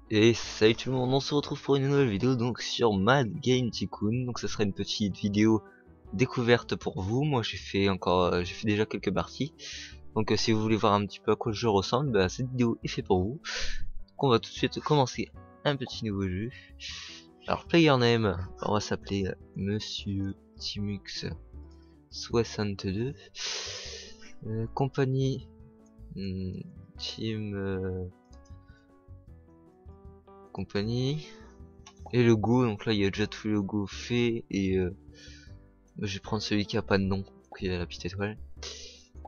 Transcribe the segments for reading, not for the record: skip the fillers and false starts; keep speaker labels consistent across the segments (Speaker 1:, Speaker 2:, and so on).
Speaker 1: Et salut tout le monde, on se retrouve pour une nouvelle vidéo donc sur Mad Game Tycoon. Donc ce sera une petite vidéo découverte pour vous. Moi j'ai fait déjà quelques parties. Donc si vous voulez voir un petit peu à quoi le jeu ressemble, bah, cette vidéo est faite pour vous. Donc on va tout de suite commencer un petit nouveau jeu. Alors player name, on va s'appeler Monsieur Timux 62. Compagnie Team compagnie. Et le logo, donc là il y a déjà tout le logo fait et je vais prendre celui qui a pas de nom, donc il y a la petite étoile.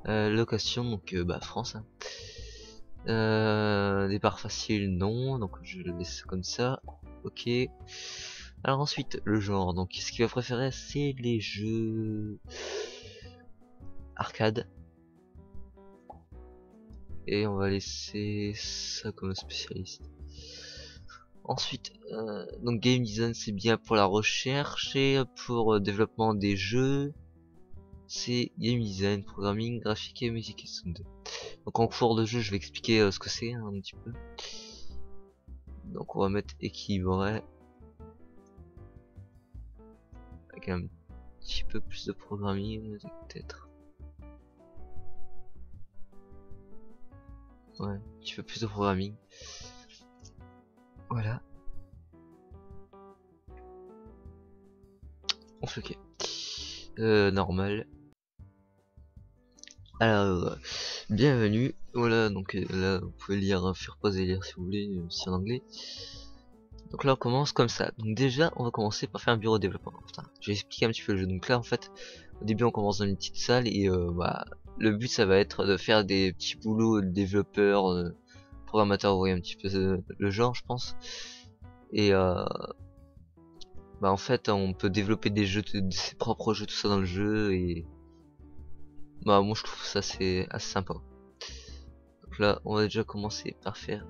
Speaker 1: Location, donc bah France. Hein. Départ facile, non, donc je le laisse comme ça. Ok. Alors ensuite le genre, donc ce qu'il va préférer c'est les jeux arcade. Et on va laisser ça comme spécialiste. Ensuite, donc game design c'est bien pour la recherche et pour développement des jeux. C'est game design, programming, graphique et musique et sound. Donc en cours de jeu je vais expliquer ce que c'est hein, un petit peu. Donc on va mettre équilibré avec un petit peu plus de programming peut-être. Ouais, un petit peu plus de programming. Voilà. On fait ok. Normal. Alors, bienvenue. Voilà, donc là vous pouvez lire, faire pause et lire si vous voulez, aussi en anglais. Donc là on commence comme ça. Donc déjà on va commencer par faire un bureau de développement. Putain, je vais expliquer un petit peu le jeu. Donc là en fait au début on commence dans une petite salle et bah, le but ça va être de faire des petits boulots de développeurs, programmateurs, vous voyez un petit peu le genre je pense. Et bah en fait on peut développer des jeux, ses propres jeux, tout ça dans le jeu et bah moi je trouve ça c'est assez sympa. Donc là on va déjà commencer par faire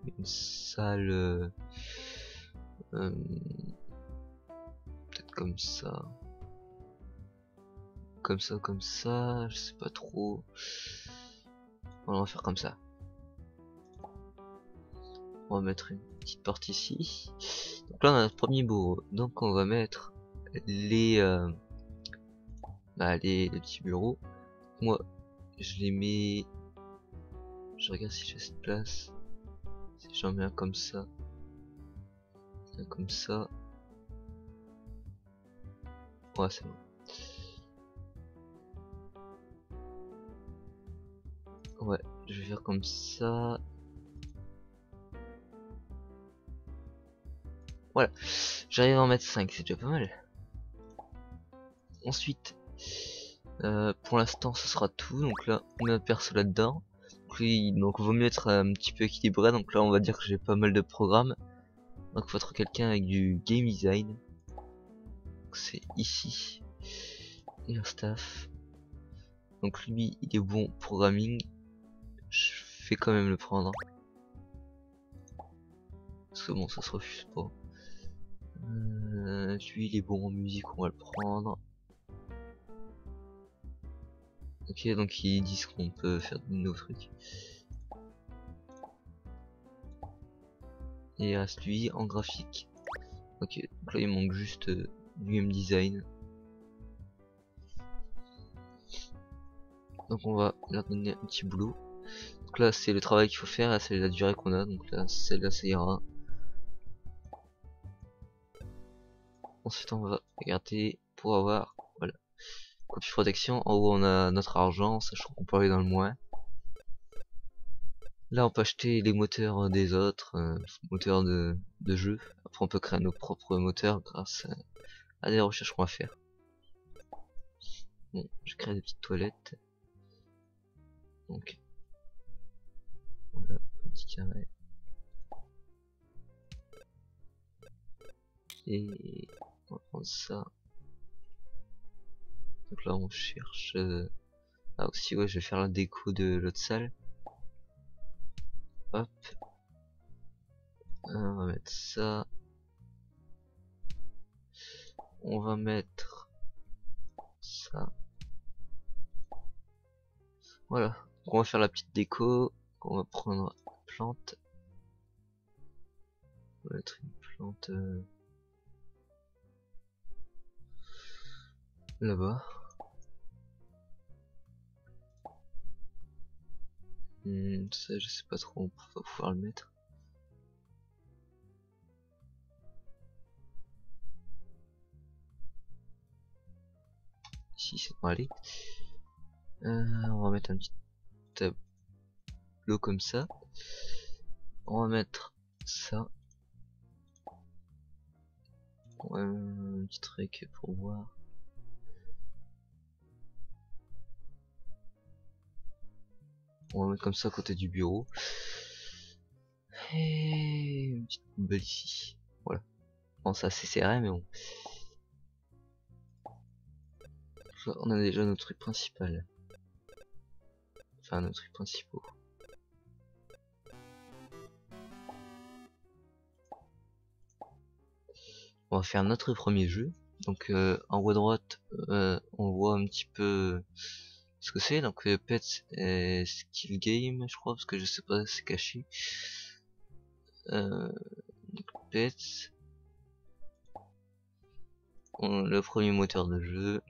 Speaker 1: une salle peut-être comme ça, je sais pas trop. On va faire comme ça. On va mettre une petite porte ici. Donc là on a notre premier bureau. Donc on va mettre les les petits bureaux. Moi je les mets. Je regarde si j'ai cette place. Si j'en mets un comme ça. Un comme ça. Ouais c'est bon. Ouais, je vais faire comme ça. Voilà. J'arrive à en mettre 5, c'est déjà pas mal. Ensuite, pour l'instant ce sera tout. Donc là on met notre perso là-dedans. Donc vaut mieux être un petit peu équilibré. Donc là on va dire que j'ai pas mal de programmes. Donc faut être quelqu'un avec du game design. C'est ici. Et un staff. Donc lui il est bon programming. Je vais quand même le prendre. Parce que bon ça se refuse pas. Lui il est bon en musique, on va le prendre. Ok, donc ils disent qu'on peut faire de nouveaux trucs. Et il reste lui en graphique. Ok, donc là il manque juste du game design. Donc on va leur donner un petit boulot. Donc là c'est le travail qu'il faut faire, là c'est la durée qu'on a, donc là celle-là ça ira. Ensuite on va regarder pour avoir, voilà, copie protection. En haut on a notre argent, sachant qu'on peut aller dans le moins. Là on peut acheter les moteurs des autres, moteurs de jeu. Après on peut créer nos propres moteurs grâce à des recherches qu'on va faire. Bon, je crée des petites toilettes. Donc voilà, petit carré. Et on va prendre ça. Donc là on cherche. Ah aussi ouais, je vais faire la déco de l'autre salle. Hop. On va mettre ça. On va mettre ça. Voilà. Donc on va faire la petite déco. On va prendre plante. va mettre une plante là-bas. Ça je sais pas trop où on va pouvoir le mettre. Ici c'est pour aller. On va mettre un petit tableau comme ça. On va mettre ça. Un petit truc pour voir. On va mettre comme ça à côté du bureau. Et une petite poubelle ici. Voilà. Bon, ça c'est serré, mais bon. On a déjà nos trucs principaux. Enfin, nos trucs principaux. On va faire notre premier jeu. Donc en haut à droite, on voit un petit peu ce que c'est. Donc Pets et Skill Game, je crois, parce que je sais pas, c'est caché. Pets, le premier moteur de jeu.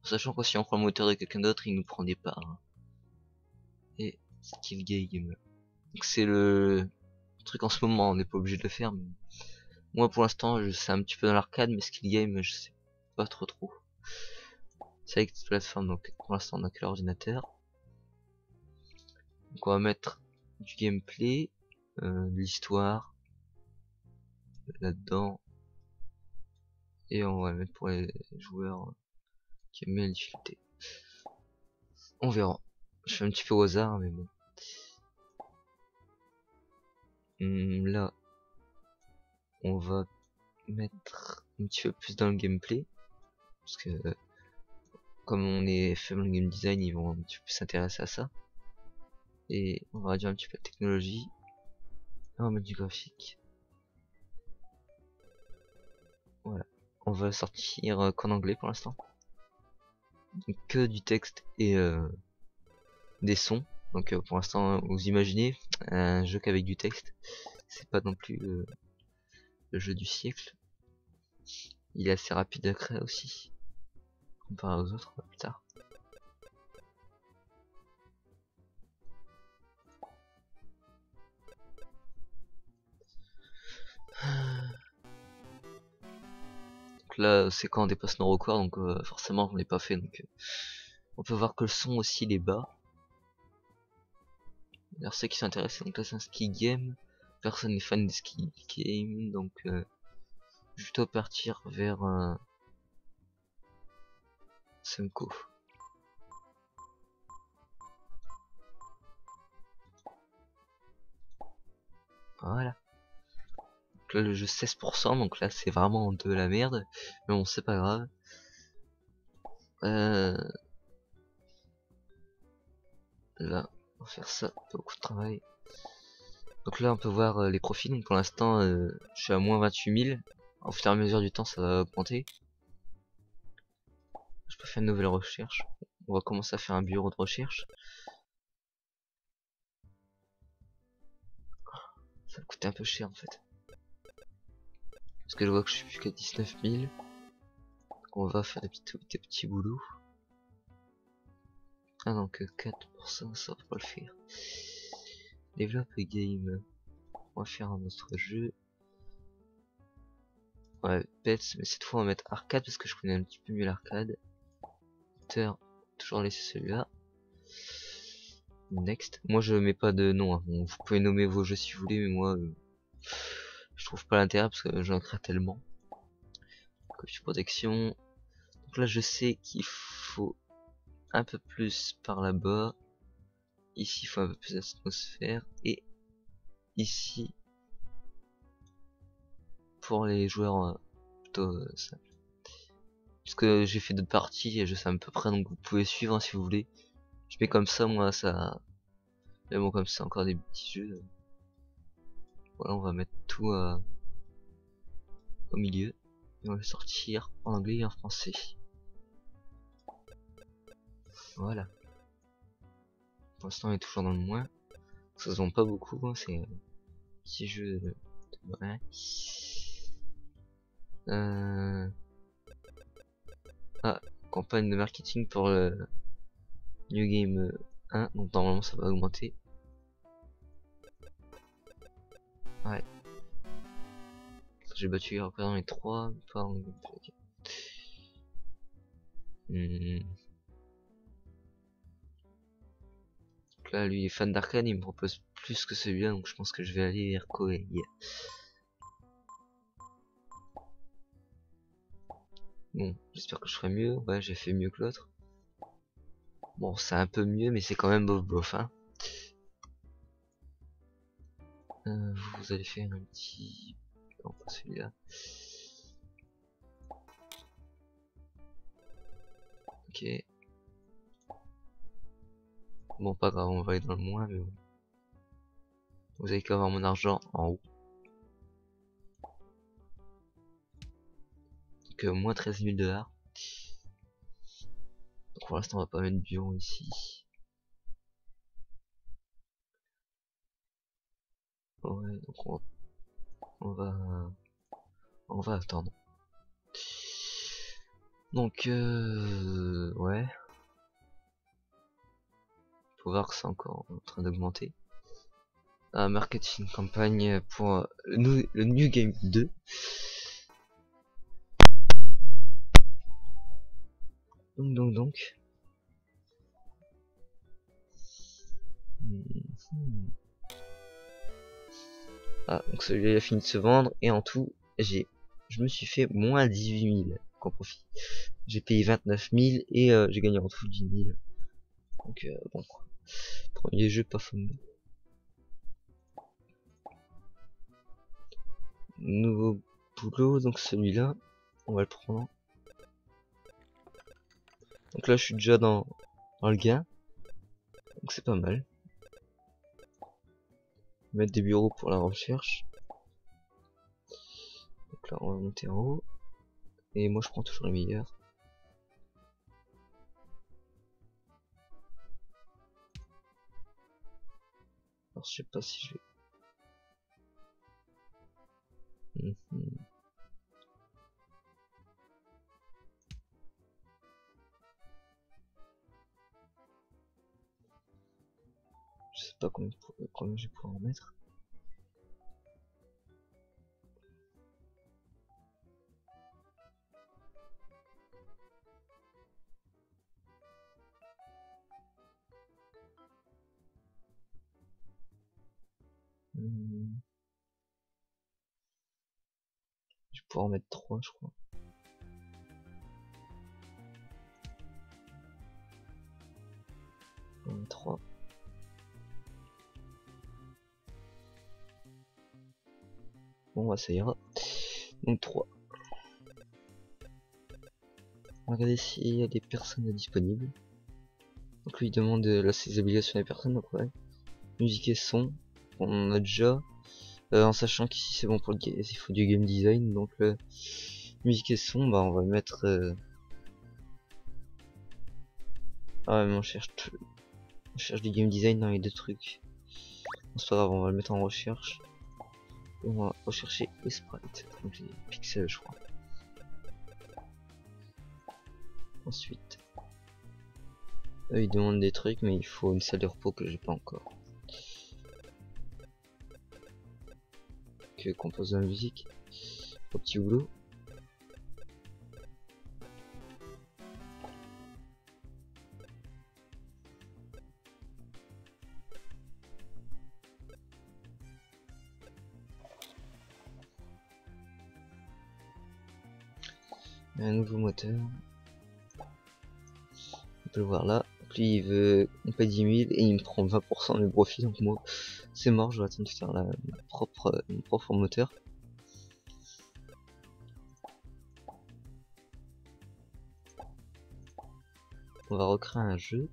Speaker 1: Sachant que si on prend le moteur de quelqu'un d'autre, il nous prend des parts. Et Skill Game. Donc c'est le truc en ce moment, on n'est pas obligé de le faire. Mais moi pour l'instant, je sais un petit peu dans l'arcade, mais Skill Game, je sais pas trop. C'est avec cette plateforme, donc pour l'instant on a que l'ordinateur. Donc on va mettre du gameplay, de l'histoire là-dedans. Et on va le mettre pour les joueurs qui aiment bien la difficulté. On verra. Je fais un petit peu au hasard, mais bon. Là, on va mettre un petit peu plus dans le gameplay. Parce que comme on est faible en game design, ils vont un petit peu s'intéresser à ça. Et on va réduire un petit peu la technologie. Et on va mettre du graphique. Voilà. On va sortir qu'en anglais pour l'instant. Donc que du texte et des sons. Donc pour l'instant, vous imaginez un jeu qu'avec du texte, c'est pas non plus le jeu du siècle. Il est assez rapide à créer aussi, comparé aux autres plus tard. Donc là, c'est quand on dépasse nos records, donc forcément on l'ai pas fait. Donc on peut voir que le son aussi il est bas. Alors ceux qui s'intéressent, donc là c'est un ski game. Personne n'est fan des ski game, donc plutôt partir vers Semco. Voilà. Donc là le jeu 16%, donc là c'est vraiment de la merde, mais bon c'est pas grave. Là, on va faire ça, beaucoup de travail. Donc là on peut voir les profils, donc pour l'instant je suis à moins 28 000. Au fur et à mesure du temps ça va augmenter. Je peux faire une nouvelle recherche. On va commencer à faire un bureau de recherche. Ça va coûter un peu cher en fait. Parce que je vois que je suis plus qu'à 19 000. Donc on va faire des petits boulots. Ah non, que 4%, ça va pas le faire. Développe game. On va faire un autre jeu. Ouais, Pets, mais cette fois on va mettre arcade parce que je connais un petit peu mieux l'arcade. Toujours laisser celui-là. Next. Moi je mets pas de nom. Hein. Bon, vous pouvez nommer vos jeux si vous voulez, mais moi je trouve pas l'intérêt parce que j'en crée tellement. Copie protection. Donc là je sais qu'il faut un peu plus par là-bas. Ici il faut un peu plus d'atmosphère. Et ici pour les joueurs plutôt simples. Parce que j'ai fait d'autres parties et je sais à peu près, donc vous pouvez suivre hein, si vous voulez. Je mets comme ça, moi ça. Mais bon, comme c'est encore des petits jeux. Voilà, on va mettre tout au milieu. Et on va le sortir en anglais et en français. Voilà. Pour l'instant, on est toujours dans le moins. Ça se vend pas beaucoup, hein, c'est un petit jeu de Ouais. Ah, campagne de marketing pour le New Game 1, donc normalement ça va augmenter. Ouais. J'ai battu les représentants les 3, pas en okay. Donc là, lui, il est fan d'Arcane, il me propose plus que celui-là, donc je pense que je vais aller vers Koei. Yeah. Bon, j'espère que je ferai mieux. Ouais, j'ai fait mieux que l'autre. Bon, c'est un peu mieux, mais c'est quand même bof bof, hein. Vous allez faire un petit... Non, pas celui-là. Ok. Bon, pas grave, on va aller dans le moins, mais bon. Vous avez qu'à avoir mon argent en haut. Donc, moins 13 000 $. Donc pour l'instant, on va pas mettre de bureau ici. Ouais, donc on va attendre. Donc, ouais. Faut voir que c'est encore en train d'augmenter. Un marketing campagne pour le New Game 2. Donc. Ah, donc celui-là il a fini de se vendre et en tout, je me suis fait moins 18 000 qu'en profit. J'ai payé 29 000 et j'ai gagné en tout 10 000. Donc bon, premier jeu pas fun. Nouveau boulot, donc celui-là, on va le prendre. Donc là je suis déjà dans le gain, donc c'est pas mal. Mettre des bureaux pour la recherche. Donc là on va monter en haut. Et moi je prends toujours les meilleurs. Alors je sais pas si je vais... Je sais pas combien je vais pouvoir en mettre. Je vais pouvoir en mettre 3 je crois. On met 3. Bon bah ça ira. Donc 3. On va regarder s'il y a des personnes disponibles. Donc lui il demande ses obligations des personnes, donc ouais. Musique et son, on en a déjà. En sachant qu'ici c'est bon pour le game, il faut du game design, donc musique et son, bah on va mettre... Ah ouais mais on cherche du game design dans les deux trucs. Bon, c'est pas grave, on va le mettre en recherche. Et on va rechercher les sprites, donc les pixels je crois. Ensuite, eux ils demandent des trucs mais il faut une salle de repos que j'ai pas encore. Que compose la musique, au petit boulot. Un nouveau moteur. On peut le voir là. Lui il veut, on paye 10 000 et il me prend 20% de profit, donc moi c'est mort, je vais attendre de faire mon propre moteur. On va recréer un jeu.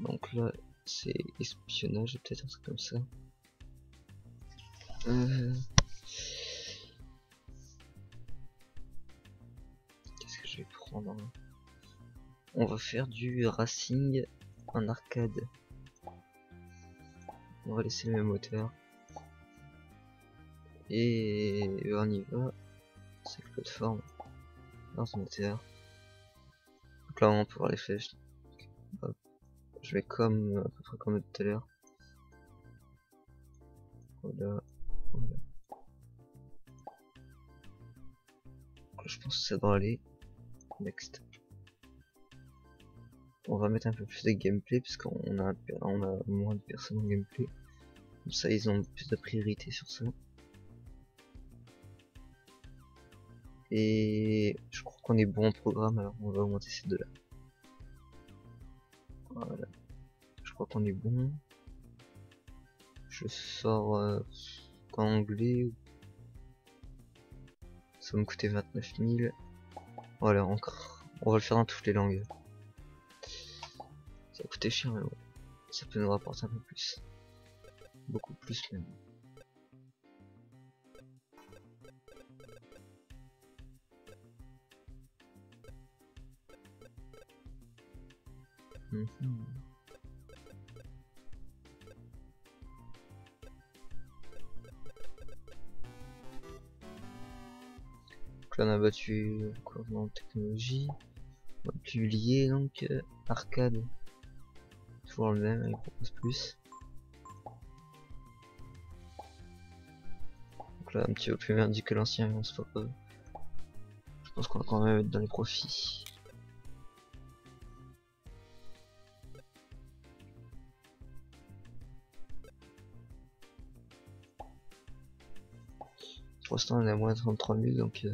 Speaker 1: Donc là c'est espionnage, peut-être un truc comme ça. Qu'est-ce que je vais prendre? On va faire du racing en arcade. On va laisser le même moteur. Et on y va. C'est la plateforme. Ordinateur. Donc là on peut voir les flèches. Hop. Je vais comme à peu près comme tout à l'heure. Voilà. Voilà. Donc là, je pense que ça doit aller. Next. On va mettre un peu plus de gameplay puisqu'on a moins de personnes en gameplay. Comme ça ils ont plus de priorité sur ça. Et je crois qu'on est bon en programme, alors on va augmenter ces deux là. Voilà. Je crois qu'on est bon. Je sors qu'en anglais. Ça va me coûter 29 000. Voilà, encore. On va le faire dans toutes les langues. Ça va coûter cher mais bon. Ça peut nous rapporter un peu plus. Beaucoup plus même. Donc là on a battu quoi en technologie. On va publier donc arcade. Toujours le même, il propose plus. Donc là un petit peu plus merdique que l'ancien mais on se fait pas. Je pense qu'on va quand même être dans les profits. Pour l'instant on est à moins de 33 000 donc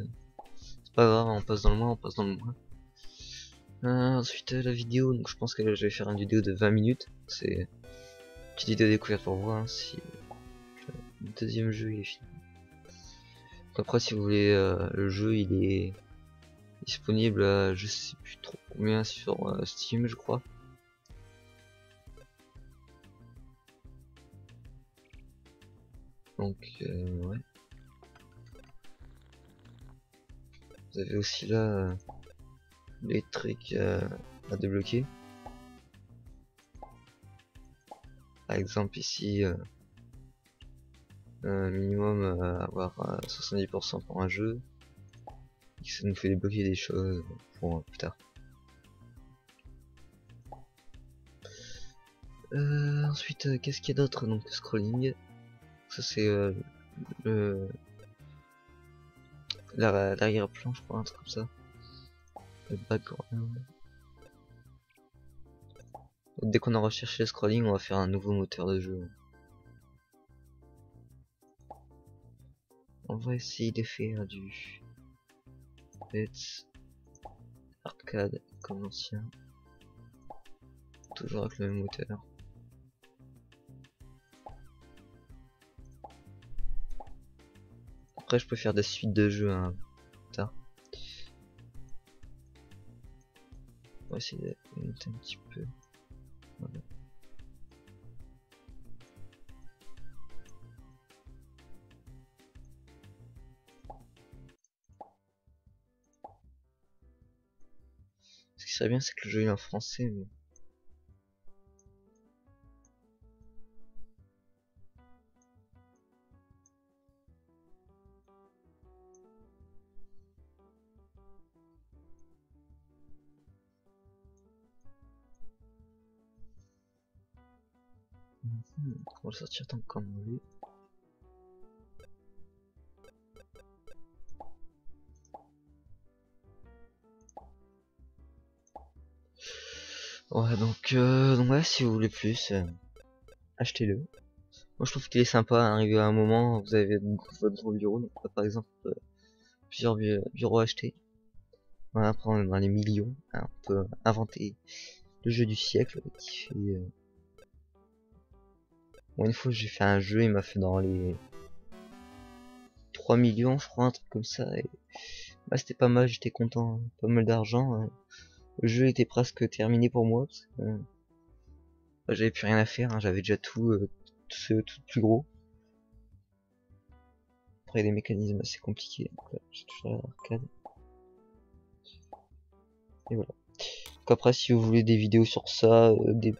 Speaker 1: c'est pas grave, on passe dans le mois, on passe dans le mois. Ensuite la vidéo, donc je pense que je vais faire une vidéo de 20 minutes. C'est une petite vidéo découverte pour voir hein, si le deuxième jeu il est fini. Donc après si vous voulez le jeu il est disponible à je sais plus trop combien sur Steam je crois. Donc ouais. Vous avez aussi là les trucs à débloquer. Par exemple ici minimum avoir 70% pour un jeu. Et ça nous fait débloquer des choses pour plus tard. Ensuite qu'est-ce qu'il y a d'autre? Donc scrolling. Ça c'est l'arrière-plan je crois, un truc comme ça. Le background. Donc, dès qu'on a recherché le scrolling on va faire un nouveau moteur de jeu. On va essayer de faire du Let's arcade comme l'ancien. Toujours avec le même moteur. Après je peux faire des suites de jeux hein, tard. On va essayer de monter un petit peu. Voilà. Ce qui serait bien c'est que le jeu est en français mais... On va le sortir tant qu'on veut. Ouais donc ouais si vous voulez plus achetez-le. Moi je trouve qu'il est sympa, arrivé à un moment vous avez votre gros bureau, donc là, par exemple plusieurs bureaux achetés. Voilà, après on est dans les millions, hein, on peut inventer le jeu du siècle qui fait... Bon, une fois j'ai fait un jeu, il m'a fait dans les 3 millions je crois, un truc comme ça, et bah, c'était pas mal, j'étais content, pas mal d'argent. Hein. Le jeu était presque terminé pour moi, parce que bah, j'avais plus rien à faire, hein, j'avais déjà tout plus gros. Après des mécanismes assez compliqués, donc là j'ai toujours l'arcade. Et voilà. Donc après si vous voulez des vidéos sur ça, des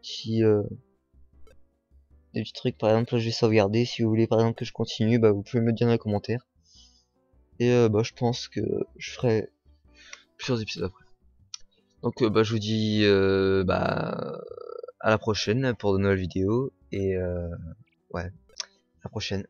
Speaker 1: des petits trucs. Par exemple, là je vais sauvegarder. Si vous voulez par exemple que je continue, bah vous pouvez me le dire dans les commentaires. Et bah je pense que je ferai plusieurs épisodes après. Donc bah je vous dis bah à la prochaine pour de nouvelles vidéos. Et ouais, à la prochaine.